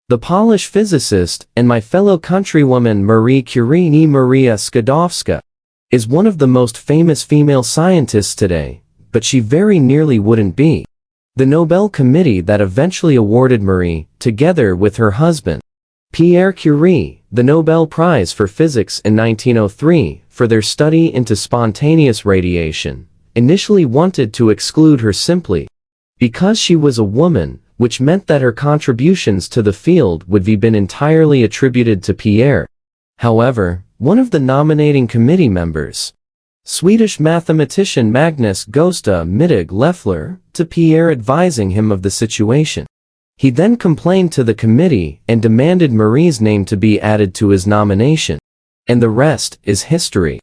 The Polish physicist and my fellow countrywoman Marie Curie Maria Skłodowska is one of the most famous female scientists today, but she very nearly wouldn't be. The Nobel Committee that eventually awarded Marie, together with her husband, Pierre Curie, the Nobel Prize for Physics in 1903 for their study into spontaneous radiation, initially wanted to exclude her simply because she was a woman, which meant that her contributions to the field would be been entirely attributed to Pierre. However, one of the nominating committee members, Swedish mathematician Magnus Gösta Mittag Leffler, to Pierre advising him of the situation. He then complained to the committee and demanded Marie's name to be added to his nomination. And the rest is history.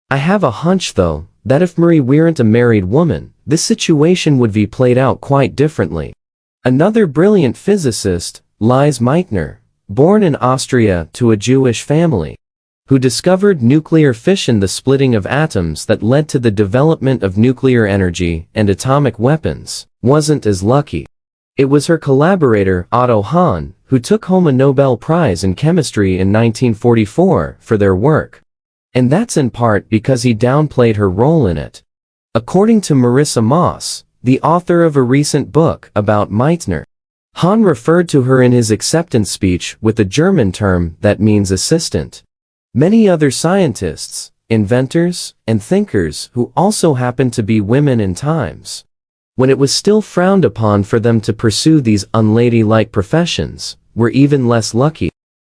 I have a hunch though, that if Marie weren't a married woman, this situation would be played out quite differently. Another brilliant physicist, Lise Meitner, born in Austria to a Jewish family, who discovered nuclear fission, the splitting of atoms that led to the development of nuclear energy and atomic weapons, wasn't as lucky. It was her collaborator, Otto Hahn, who took home a Nobel Prize in Chemistry in 1944 for their work. And that's in part because he downplayed her role in it. According to Marissa Moss, the author of a recent book about Meitner, Hahn referred to her in his acceptance speech with a German term that means assistant. Many other scientists, inventors, and thinkers who also happened to be women in times when it was still frowned upon for them to pursue these unladylike professions, were even less lucky.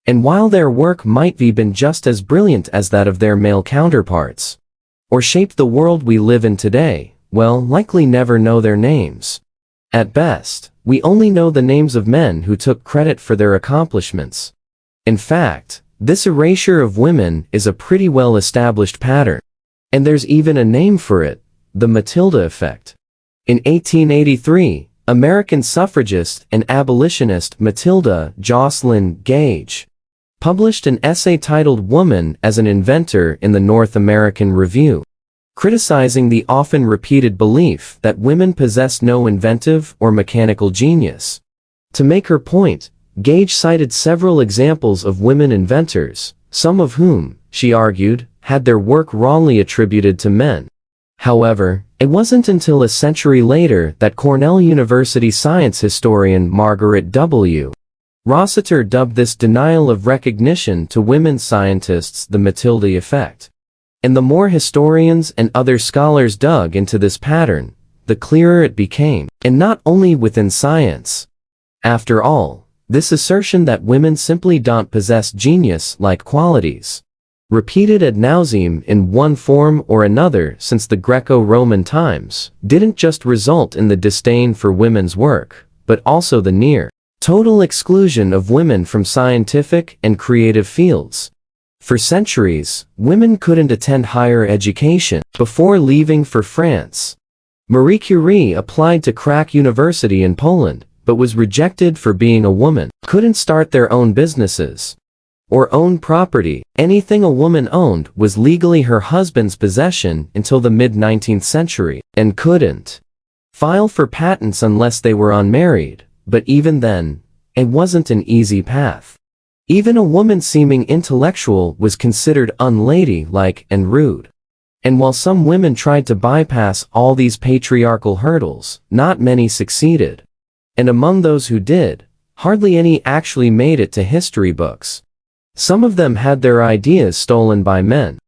And while their work might be been just as brilliant as that of their male counterparts, or shaped the world we live in today, we'll likely never know their names. At best, we only know the names of men who took credit for their accomplishments. In fact, this erasure of women is a pretty well-established pattern. And there's even a name for it, the Matilda effect. In 1883, American suffragist and abolitionist Matilda Jocelyn Gage published an essay titled Woman as an Inventor in the North American Review, criticizing the often repeated belief that women possess no inventive or mechanical genius. To make her point, Gage cited several examples of women inventors, some of whom, she argued, had their work wrongly attributed to men. However, it wasn't until a century later that Cornell University science historian Margaret W. Rossiter dubbed this denial of recognition to women scientists the Matilda effect. And the more historians and other scholars dug into this pattern, the clearer it became, and not only within science. After all, this assertion that women simply don't possess genius-like qualities, repeated ad nauseam in one form or another since the Greco-Roman times, didn't just result in the disdain for women's work, but also the near total exclusion of women from scientific and creative fields. For centuries, women couldn't attend higher education before leaving for France. Marie Curie applied to Kraków University in Poland, but was rejected for being a woman, couldn't start their own businesses or own property. Anything a woman owned was legally her husband's possession until the mid-19th century, and couldn't file for patents unless they were unmarried, but even then, it wasn't an easy path. Even a woman seeming intellectual was considered unladylike and rude. And while some women tried to bypass all these patriarchal hurdles, not many succeeded. And among those who did, hardly any actually made it to history books. Some of them had their ideas stolen by men.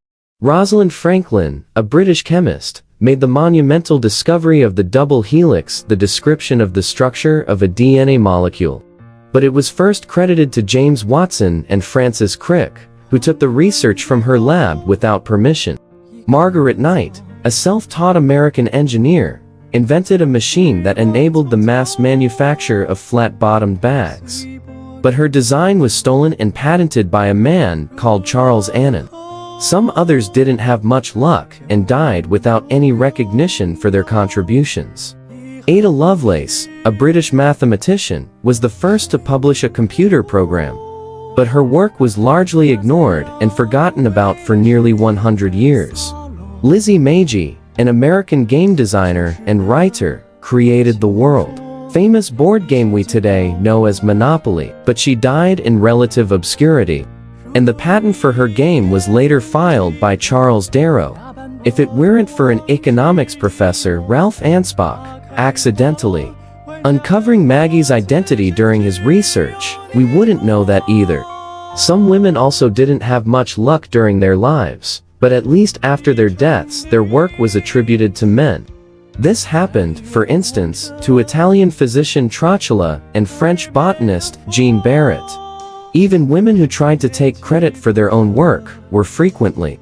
Rosalind Franklin, a British chemist, made the monumental discovery of the double helix, the description of the structure of a DNA molecule. But it was first credited to James Watson and Francis Crick, who took the research from her lab without permission. Margaret Knight, a self-taught American engineer, invented a machine that enabled the mass manufacture of flat-bottomed bags. But her design was stolen and patented by a man called Charles Annan. Some others didn't have much luck and died without any recognition for their contributions. Ada Lovelace, a British mathematician, was the first to publish a computer program. But her work was largely ignored and forgotten about for nearly 100 years. Lizzie Magie, an American game designer and writer, created the world famous board game we today know as Monopoly, but she died in relative obscurity, and the patent for her game was later filed by Charles Darrow. If it weren't for an economics professor, Ralph Anspach, accidentally uncovering Maggie's identity during his research, we wouldn't know that either. Some women also didn't have much luck during their lives, but at least after their deaths, their work was attributed to men. This happened, for instance, to Italian physician Trocula and French botanist Jean Barrett. Even women who tried to take credit for their own work were frequently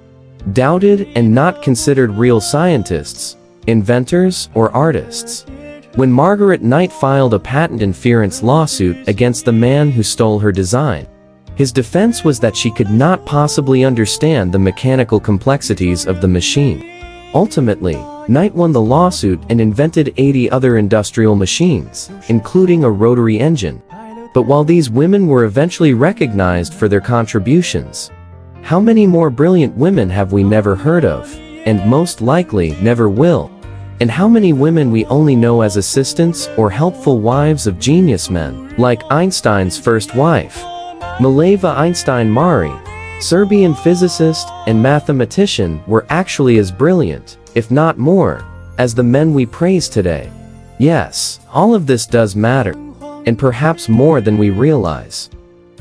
doubted and not considered real scientists, inventors, or artists. When Margaret Knight filed a patent interference lawsuit against the man who stole her design, his defense was that she could not possibly understand the mechanical complexities of the machine. Ultimately, Knight won the lawsuit and invented 80 other industrial machines, including a rotary engine. But while these women were eventually recognized for their contributions, how many more brilliant women have we never heard of, and most likely never will? And how many women we only know as assistants or helpful wives of genius men, like Einstein's first wife, Mileva Einstein-Mari, Serbian physicist and mathematician, were actually as brilliant, if not more, as the men we praise today. Yes, all of this does matter, and perhaps more than we realize.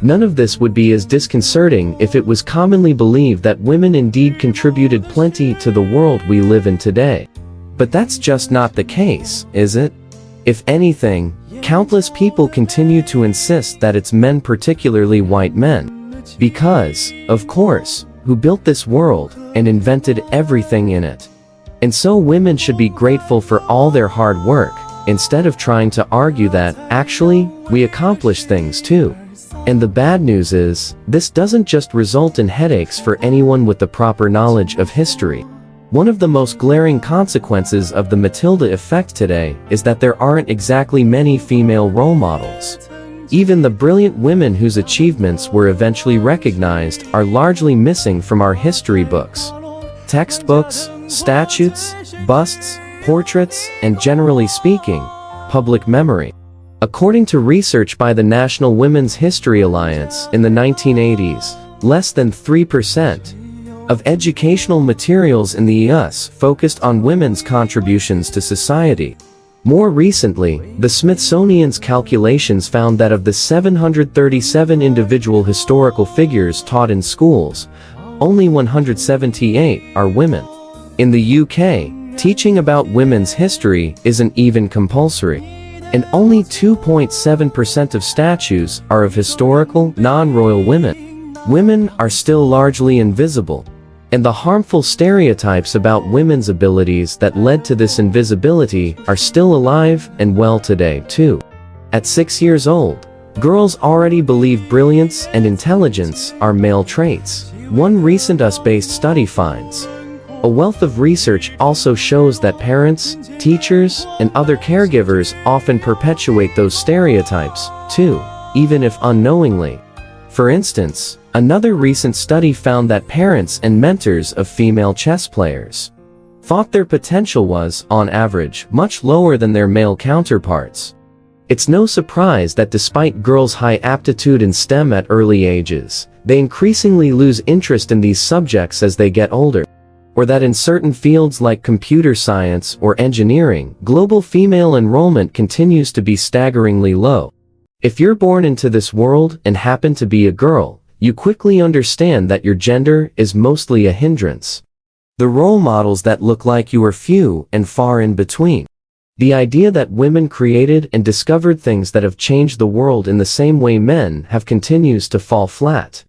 None of this would be as disconcerting if it was commonly believed that women indeed contributed plenty to the world we live in today. But that's just not the case, is it? If anything, countless people continue to insist that it's men, particularly white men, because, of course, who built this world and invented everything in it. And so women should be grateful for all their hard work, instead of trying to argue that, actually, we accomplish things too. And the bad news is, this doesn't just result in headaches for anyone with the proper knowledge of history. One of the most glaring consequences of the Matilda effect today is that there aren't exactly many female role models. Even the brilliant women whose achievements were eventually recognized are largely missing from our history books, textbooks, statutes, busts, portraits, and generally speaking, public memory. According to research by the National Women's History Alliance in the 1980s, less than 3% of educational materials in the U.S. focused on women's contributions to society. More recently, the Smithsonian's calculations found that of the 737 individual historical figures taught in schools, only 178 are women. In the UK, teaching about women's history isn't even compulsory, and only 2.7% of statues are of historical, non-royal women. Women are still largely invisible, and the harmful stereotypes about women's abilities that led to this invisibility are still alive and well today, too. At 6 years old, girls already believe brilliance and intelligence are male traits. One recent US-based study finds. A wealth of research also shows that parents, teachers, and other caregivers often perpetuate those stereotypes, too, even if unknowingly. For instance, another recent study found that parents and mentors of female chess players thought their potential was, on average, much lower than their male counterparts. It's no surprise that despite girls' high aptitude in STEM at early ages, they increasingly lose interest in these subjects as they get older. Or that in certain fields like computer science or engineering, global female enrollment continues to be staggeringly low. If you're born into this world and happen to be a girl, you quickly understand that your gender is mostly a hindrance. The role models that look like you are few and far in between. The idea that women created and discovered things that have changed the world in the same way men have continues to fall flat.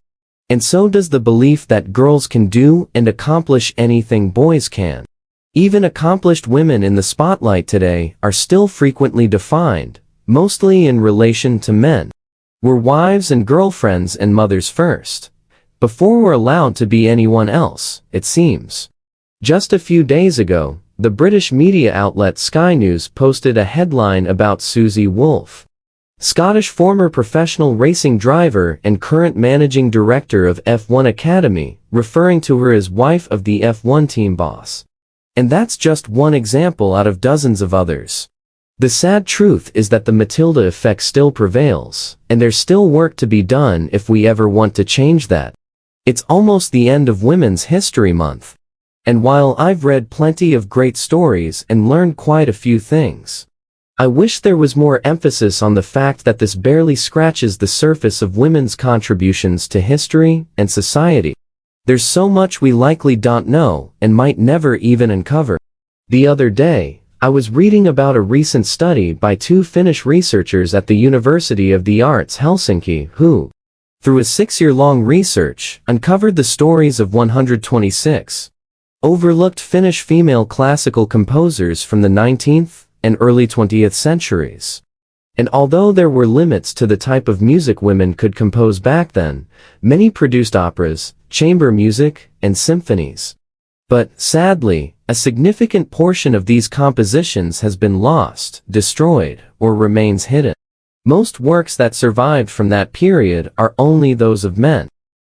And so does the belief that girls can do and accomplish anything boys can. Even accomplished women in the spotlight today are still frequently defined, mostly in relation to men. We're wives and girlfriends and mothers first, before we're allowed to be anyone else, it seems. Just a few days ago, the British media outlet Sky News posted a headline about Susie Wolff, Scottish former professional racing driver and current managing director of F1 Academy, referring to her as wife of the F1 team boss. And that's just one example out of dozens of others. The sad truth is that the Matilda effect still prevails, and there's still work to be done if we ever want to change that. It's almost the end of Women's History Month. And while I've read plenty of great stories and learned quite a few things, I wish there was more emphasis on the fact that this barely scratches the surface of women's contributions to history and society. There's so much we likely don't know and might never even uncover. The other day, I was reading about a recent study by two Finnish researchers at the University of the Arts Helsinki who, through a 6-year-long research, uncovered the stories of 126 overlooked Finnish female classical composers from the 19th and early 20th centuries. And although there were limits to the type of music women could compose back then, many produced operas, chamber music, and symphonies. But, sadly, a significant portion of these compositions has been lost, destroyed, or remains hidden. Most works that survived from that period are only those of men.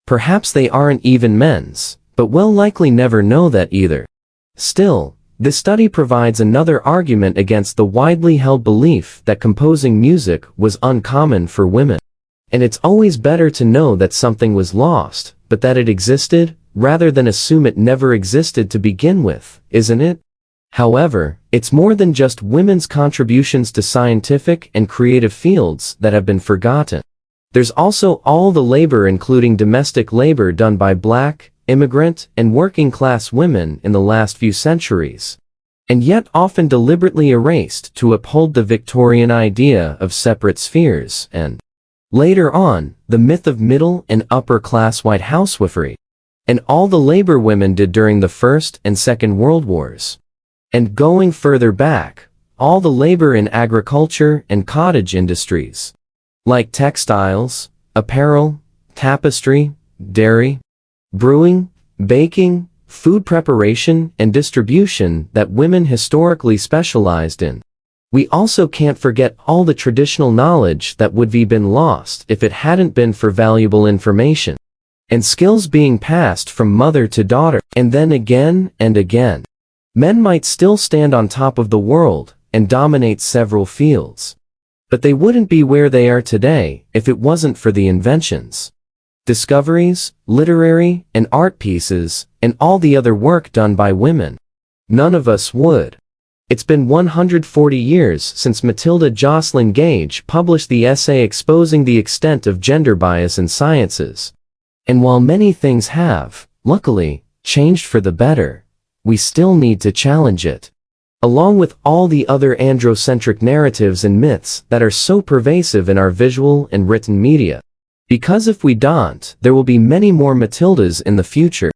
Perhaps they aren't even men's, but we'll likely never know that either. Still, this study provides another argument against the widely held belief that composing music was uncommon for women. And it's always better to know that something was lost, but that it existed, rather than assume it never existed to begin with, isn't it? However, it's more than just women's contributions to scientific and creative fields that have been forgotten. There's also all the labor, including domestic labor, done by Black, immigrant, and working-class women in the last few centuries, and yet often deliberately erased to uphold the Victorian idea of separate spheres and, later on, the myth of middle and upper-class white housewifery, and all the labor women did during the First and Second World Wars. And going further back, all the labor in agriculture and cottage industries, like textiles, apparel, tapestry, dairy, brewing, baking, food preparation, and distribution that women historically specialized in. We also can't forget all the traditional knowledge that would have been lost if it hadn't been for valuable information and skills being passed from mother to daughter, and then again and again. Men might still stand on top of the world and dominate several fields, but they wouldn't be where they are today if it wasn't for the inventions, discoveries, literary and art pieces, and all the other work done by women. None of us would. It's been 140 years since Matilda Jocelyn Gage published the essay exposing the extent of gender bias in sciences. And while many things have, luckily, changed for the better, we still need to challenge it, along with all the other androcentric narratives and myths that are so pervasive in our visual and written media. Because if we don't, there will be many more Matildas in the future.